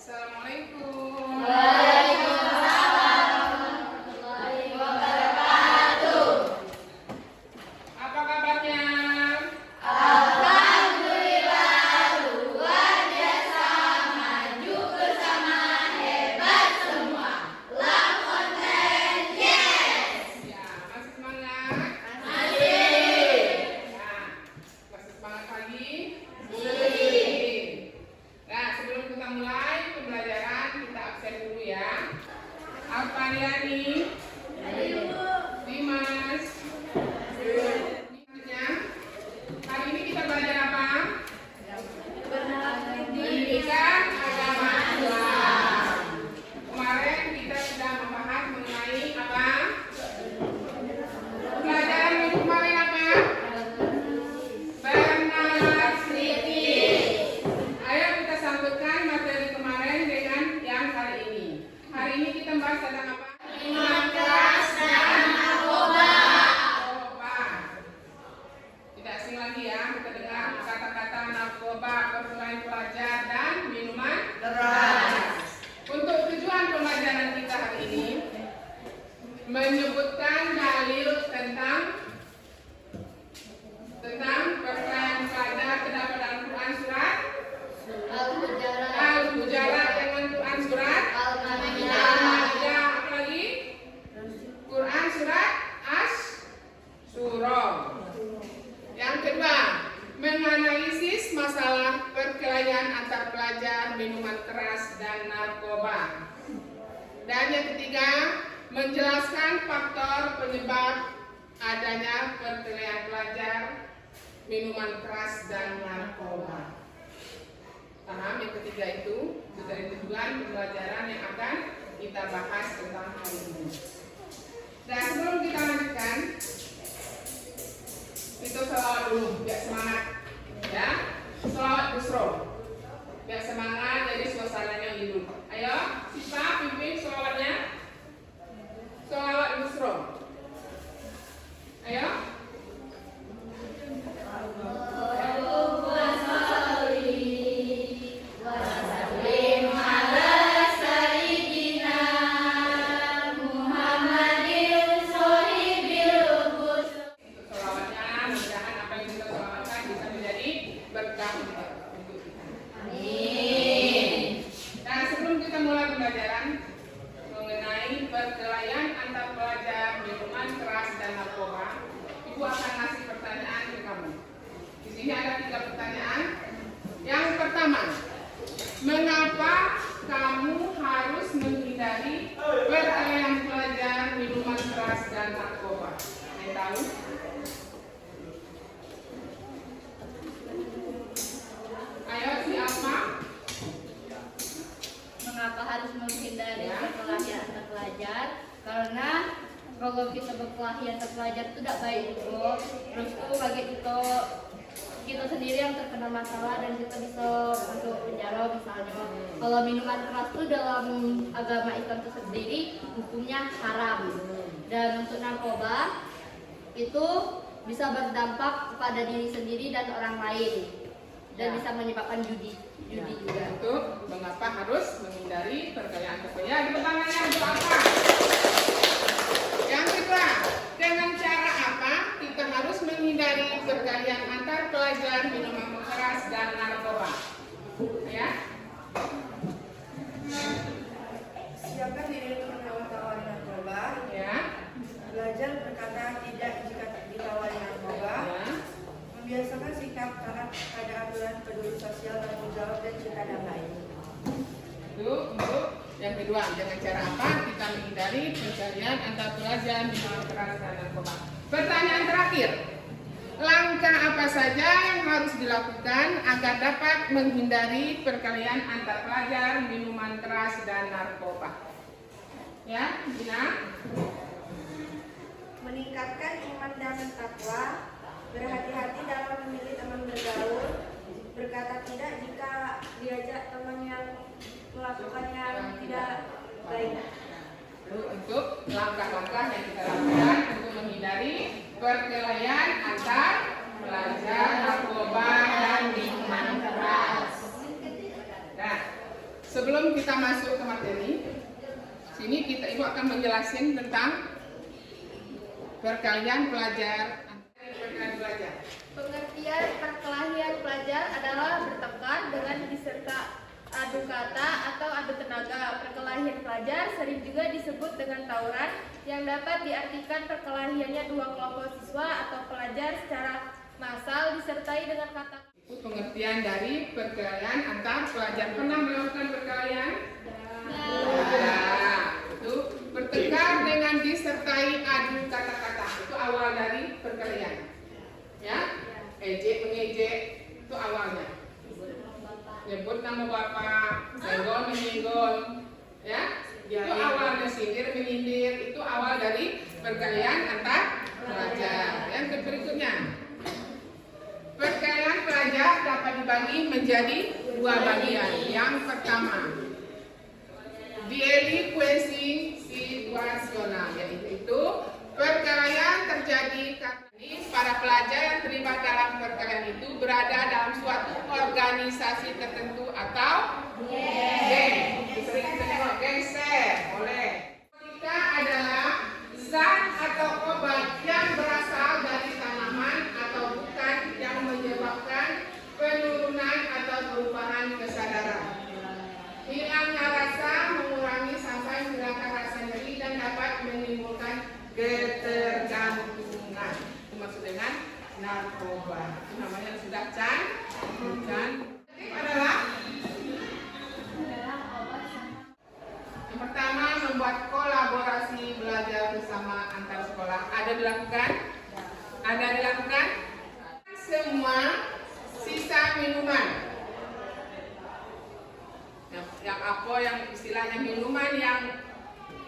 Assalamualaikum. Waalaikumsalam warahmatullahi wabarakatuh. Apa kabarnya? Alhamdulillah, luar biasa, maju bersama, hebat semua. Lamonten, yes! Ya, masih semangat? Masih. Ya, masih semangat pagi? Masih. Nah, sebelum kita mulai pembelajaran, kita absen dulu ya. Alfariani, Dimas. Selanjutnya, hari ini kita belajar apa? Pendidikan agama Islam. Kemarin kita sudah membahas mengenai apa? Pelajaran minggu kemarin apa? Bernasriti. Ayo kita sambutkan materi kemarin dengan yang hari ini. Hari ini kita bahas tentang apa? Minuman keras dan narkoba. Narkoba. Tidak asing lagi ya, kita dengar kata-kata narkoba, perkelahian pelajar, dan minuman keras. Untuk tujuan pembelajaran kita hari ini, menyebutkan dalil tentang perkelahian pelajar terdapat dalam Quran surat Al-Hujarat, Al-Hujarat dengan Quran surat Al-Maidah, Al-Maidah, apa lagi? Quran surat Asy-Syura. Yang kedua, menganalisis masalah perkelahian antar pelajar, minuman keras, dan narkoba. Dan yang ketiga, menjelaskan faktor penyebab adanya perkelahian pelajar, minuman keras, dan narkoba. Paham yang ketiga itu dari tujuan pembelajaran yang akan kita bahas tentang hal ini. Dan sebelum kita lanjutkan, itu selawat dulu, biar semangat, ya. Selawat busro, biar semangat, jadi suasananya hidup. Ayo, Sipa pimpin selawatnya. Selawat busro. Ayo. Selawatnya mudah-mudahan apa yang kita selawatkan bisa menjadi berkah untuk kita. Nah, sebelum kita mulai pembelajaran mengenai perkelahian antar pelajar, minuman keras, dan narkoba, Ibu akan ngasih pertanyaan ke kamu. Di sini ada 3 pertanyaan. Yang pertama, mengapa kamu harus menghindari perkelahian pelajar, minuman keras, dan narkoba? Yang tahu? Ayo si Asma. Mengapa harus menghindari perkelahian antar pelajar? Karena kalau kita berkelahi antar pelajar itu tidak baik bro. Terus tuh bagi kita sendiri yang terkena masalah dan kita bisa masuk penjara misalnya. Kalau minuman keras itu dalam agama Islam itu sendiri hukumnya haram. Dan untuk narkoba itu bisa berdampak kepada diri sendiri dan orang lain dan bisa menyebabkan judi juga. Untuk mengapa harus menghindari perkelahian antar pelajar? Di pertanyaannya untuk apa? Yang kedua, dengan cara apa kita harus menghindari perkelahian antar pelajar, minuman keras, dan narkoba? Ya, Siapkan diri untuk menawar narkoba. ya, Belajar berkata tidak jika ditawari narkoba. ya. Membiasakan sikap taat pada aturan peduli sosial, tanggung jawab, dan cinta damai. Itu untuk yang kedua, dengan cara apa kita menghindari perkelahian antar pelajar, minuman keras, dan narkoba. Pertanyaan terakhir, langkah apa saja yang harus dilakukan agar dapat menghindari perkelahian antar pelajar, minuman keras, dan narkoba? Ya, Gina. Meningkatkan iman dan takwa. Berhati-hati dalam memilih teman bergaul. Berkata tidak jika diajak teman yang melakukan yang tidak baik. Itu untuk langkah-langkah yang kita lakukan untuk menghindari perkelahian antar pelajar, narkoba, dan minuman keras. Nah, sebelum kita masuk ke materi, sini ibu akan menjelaskan tentang perkelahian pelajar. Pengertian perkelahian pelajar adalah bertengkar dengan diserta adu kata atau adu tenaga. Perkelahian pelajar sering juga disebut dengan tawuran, yang dapat diartikan perkelahiannya dua kelompok siswa atau pelajar secara massal disertai dengan kata. Itu pengertian dari perkelahian antar pelajar. Pernah melakukan perkelahian? Nah, itu bertengkar dengan disertai adu kata-kata. Itu awal dari perkelahian. Ya, ejek mengejek itu awalnya. Nyebut nama bapak, senggol menyenggol, ya. Itu awalnya sindir menyindir. Itu awal dari perkelahian antar pelajar. Yang berikutnya, perkelahian pelajar dapat dibagi menjadi dua bagian. Yang pertama, delinkuensi situasional, yaitu perkelahian terjadi karena para pelajar yang terlibat dalam perkelahian itu berada dalam suatu organisasi tertentu atau geng. Sering tengok gengser, boleh. Narkotika adalah zat atau obat yang berasal dari tanaman atau bukan yang menyebabkan penurunan atau perubahan kesadaran. Hilangnya rasa mengurangi sampai menghilangkan rasa nyeri dan dapat menimbulkan ketergantungan. Itu maksud dengan narkoba. Itu namanya sudah bukan. Adalah yang pertama, membuat kolaborasi belajar bersama antar sekolah. Ada dilakukan? Ada dilakukan? Semua sisa minuman. Yang apa yang istilahnya minuman yang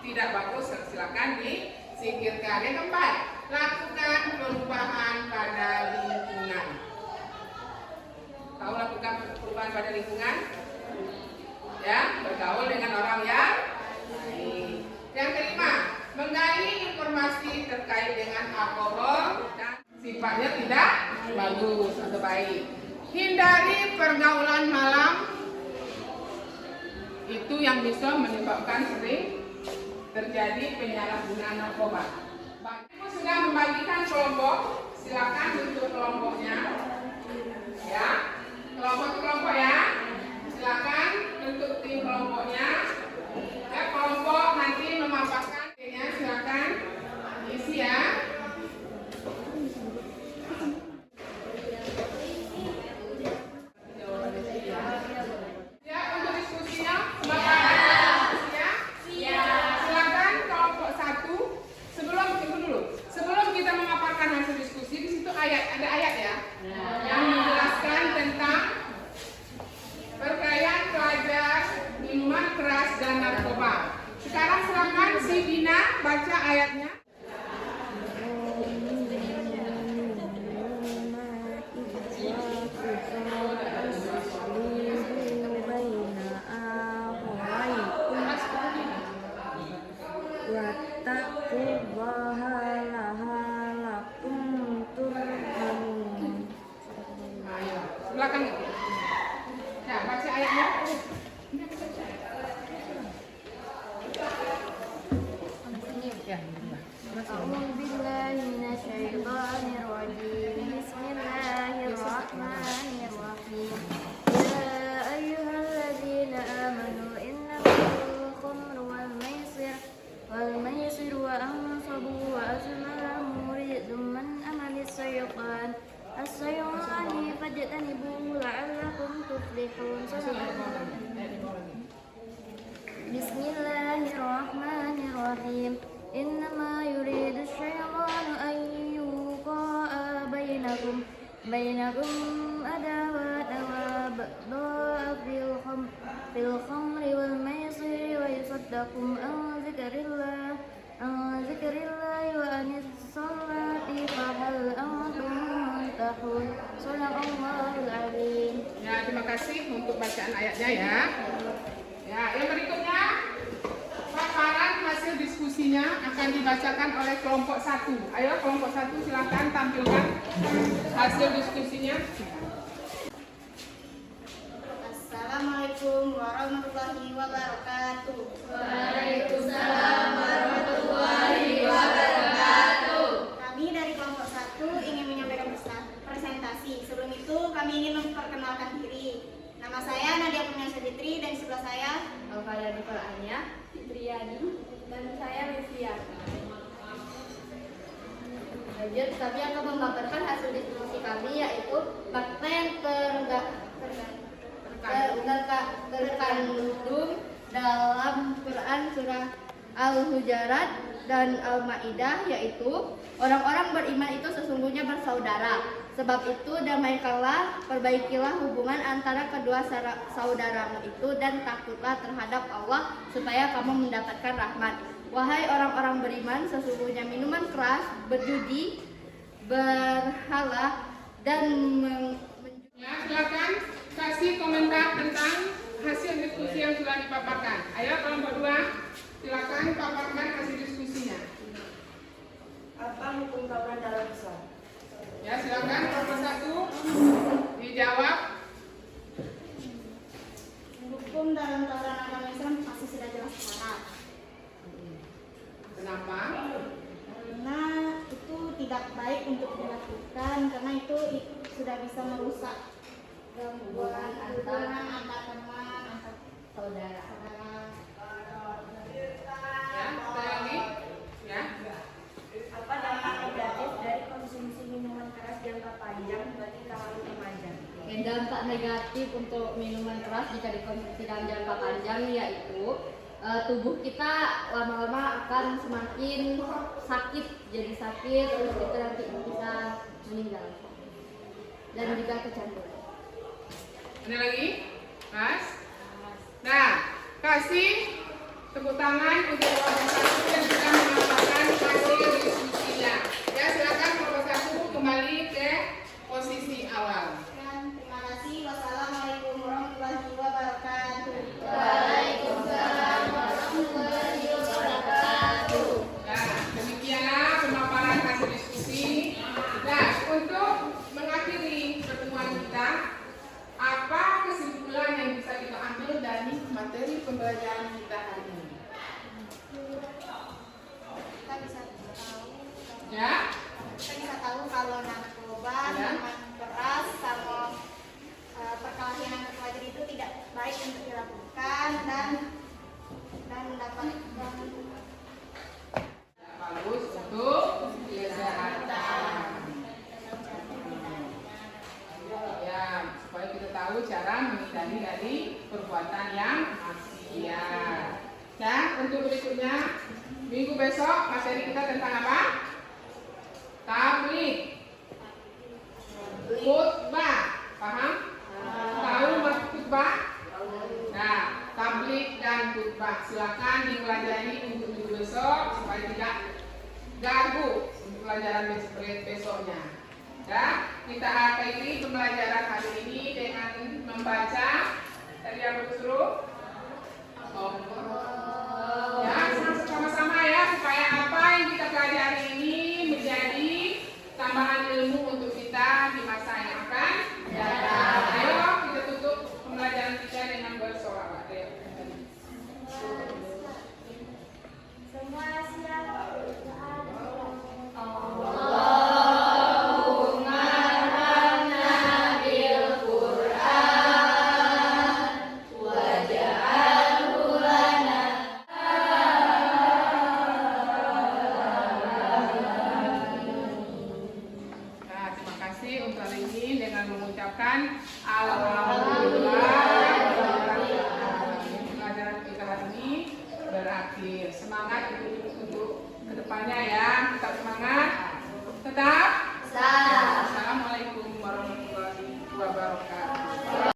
tidak bagus, silakan disingkirkan. Yang keempat, lakukan perubahan pada lingkungan. Tahu lakukan perubahan pada lingkungan? Ya, bergaul dengan orang yang baik. Yang kelima, menggali informasi terkait dengan alkohol dan sifatnya tidak bagus atau baik. Hindari pergaulan malam, itu yang bisa menyebabkan sering terjadi penyalahgunaan narkoba. Ibu sudah membagikan kelompok, silakan bentuk kelompoknya. Ya, kelompok ya. Silakan bentuk tim kelompoknya. Ya, kelompok nanti memaparkan ya, silakan isi ya. Sekarang silakan si Dina baca ayatnya. Belakang. Ya, baca ayatnya. أعوذ بالله من الشيطان الرجيم بسم الله الرحمن الرحيم يا أيها الذين آمنوا إنما الخمر والميسر وأنصب وأزلام رجس من أمل الشيطان فاجتنبوه لعلكم تفلحون. بسم الله الرحمن الرحيم إنما يريد الشيطان أن يوقع بينكم عداوة وبغضاء في الخمر والميسر ويصدكم عن ذكر الله وعن الصلاة فهل أنتم منتهون. صدق الله العظيم. Ya, terima kasih untuk bacaan ayatnya ya. Ya, yang berikutnya paparan hasil diskusinya akan dibacakan oleh kelompok 1. Ayo kelompok 1 silakan tampilkan hasil diskusinya. Assalamualaikum warahmatullahi wabarakatuh. Waalaikumsalam warahmatullahi wabarakatuh. Kami dari kelompok 1 ingin menyampaikan presentasi. Sebelum itu kami ingin memperkenalkan diri. Nama saya Nadia Kurniasya Fitri dan di sebelah saya Alfaya Nikolanya, Fitriani, dan saya Livia. Lanjut, kami akan memaparkan hasil diskusi kami yaitu fakta yang terkandung dalam Quran surah Al-Hujurat dan Al-Maidah, yaitu orang-orang beriman itu sesungguhnya bersaudara. Sebab itu damaikanlah, perbaikilah hubungan antara kedua saudaramu itu dan takutlah terhadap Allah supaya kamu mendapatkan rahmat. Wahai orang-orang beriman, sesungguhnya minuman keras, berjudi, berhala, dan Ya, silakan kasih komentar tentang hasil diskusi yang sudah dipaparkan. Ayo kelompok 2, silakan paparkan hasil diskusinya. Apa hukum kabar dalam Islam? Ya, silakan kelompok 1 dijawab. Hukum dalam tatanan agama Islam pasti sudah jelas syarat. Kenapa? Karena itu tidak baik untuk dilakukan, karena itu sudah bisa merusak hubungan antara teman, antar saudara. Ya, sekali lagi. Ya. Apa dampak negatif dari konsumsi minuman keras jangka panjang bagi kalangan remaja? Dampak negatif untuk minuman keras jika dikonsumsi dalam jangka panjang yaitu tubuh kita lama-lama akan semakin sakit, jadi sakit, terus kita nanti bisa meninggal dan juga kecanduan. Ada lagi? Mas? Nah, kasih tepuk tangan untuk kelompok 1 yang sudah memaparkan hasil diskusinya. Ya, silakan kelompok 1 kembali ke posisi awal. Terima kasih. Wassalamualaikum warahmatullahi wabarakatuh. Waalaikumsalam warahmatullahi wabarakatuh. Nah, demikianlah pemaparan hasil diskusi. Nah, untuk mengakhiri pertemuan kita, apa kesimpulan yang bisa kita ambil dari materi pembelajaran kita hari ini? Kita bisa tahu, Ya, kalau narkoba, Ya. minuman keras, sama perkelahian antar pelajar itu tidak baik untuk dilakukan dan dapat bagus untuk kesehatan. Ya, supaya kita tahu cara menghindari dari perbuatan yang maksiat. Dan untuk berikutnya, minggu besok materi kita tentang apa? Tabligh, khutbah, paham? Tahu maksud khutbah? Nah, tabligh dan khutbah silakan dipelajari untuk minggu besok supaya tidak ganggu untuk pelajaran besoknya. Ya, kita akhiri pembelajaran hari ini dengan membaca tadi apa disuruh? Ya, sama-sama ya supaya apa yang kita pelajari ini menjadi tambahan ilmu untuk kita di masa yang akan datang. Ayo kita tutup pembelajaran kita dengan bersolawat. Ayo. semua siap. Nah, terima kasih untuk hari ini dengan mengucapkan alhamdulillah pelajaran kita hari ini berakhir. Semangat untuk kedepannya ya, tetap semangat, tetap